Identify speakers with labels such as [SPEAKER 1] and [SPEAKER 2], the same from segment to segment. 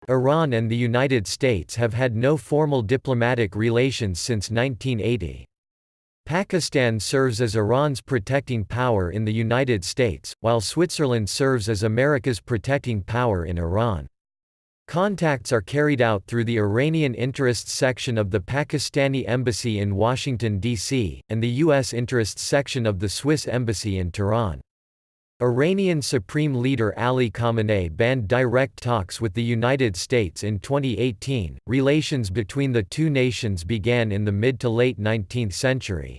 [SPEAKER 1] Iran and the United States have had no formal diplomatic relations since 1980. Pakistan serves as Iran's protecting power in the United States, while Switzerland serves as America's protecting power in Iran. Contacts are carried out through the Iranian Interests Section of the Pakistani Embassy in Washington, D.C., and the U.S. Interests Section of the Swiss Embassy in Tehran. Iranian Supreme Leader Ali Khamenei banned direct talks with the United States in 2018. Relations between the two nations began in the mid to late 19th century.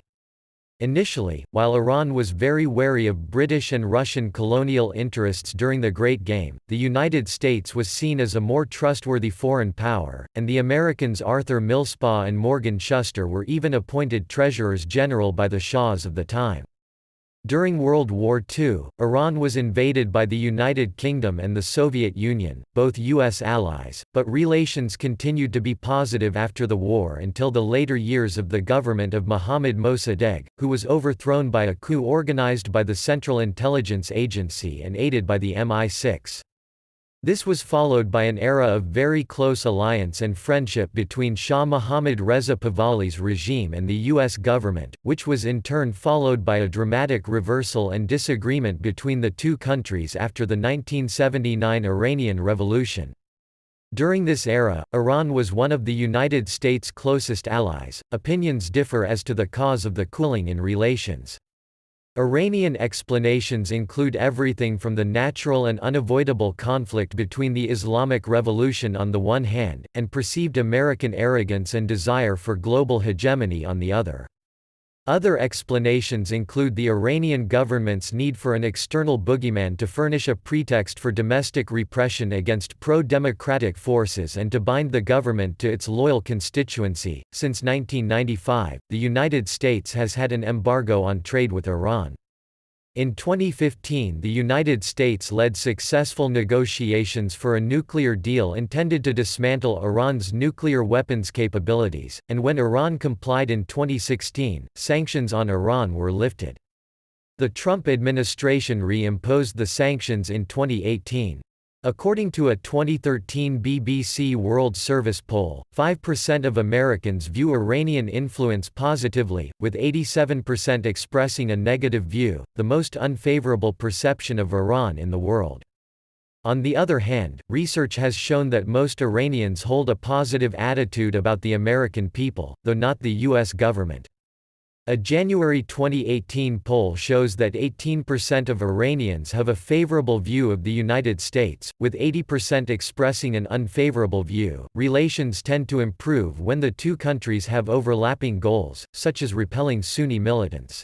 [SPEAKER 1] Initially, while Iran was very wary of British and Russian colonial interests during the Great Game, the United States was seen as a more trustworthy foreign power, and the Americans Arthur Millspaugh and Morgan Shuster were even appointed treasurers general by the Shahs of the time. During World War II, Iran was invaded by the United Kingdom and the Soviet Union, both U.S. allies, but relations continued to be positive after the war until the later years of the government of Mohammad Mosaddegh, who was overthrown by a coup organized by the Central Intelligence Agency and aided by the MI6. This was followed by an era of very close alliance and friendship between Shah Mohammad Reza Pahlavi's regime and the U.S. government, which was in turn followed by a dramatic reversal and disagreement between the two countries after the 1979 Iranian Revolution. During this era, Iran was one of the United States' closest allies. Opinions differ as to the cause of the cooling in relations. Iranian explanations include everything from the natural and unavoidable conflict between the Islamic Revolution on the one hand, and perceived American arrogance and desire for global hegemony on the other. Other explanations include the Iranian government's need for an external boogeyman to furnish a pretext for domestic repression against pro-democratic forces and to bind the government to its loyal constituency. Since 1995, the United States has had an embargo on trade with Iran. In 2015, the United States led successful negotiations for a nuclear deal intended to dismantle Iran's nuclear weapons capabilities, and when Iran complied in 2016, sanctions on Iran were lifted. The Trump administration re-imposed the sanctions in 2018. According to a 2013 BBC World Service poll, 5% of Americans view Iranian influence positively, with 87% expressing a negative view, the most unfavorable perception of Iran in the world. On the other hand, research has shown that most Iranians hold a positive attitude about the American people, though not the U.S. government. A January 2018 poll shows that 18% of Iranians have a favorable view of the United States, with 80% expressing an unfavorable view. Relations tend to improve when the two countries have overlapping goals, such as repelling Sunni militants.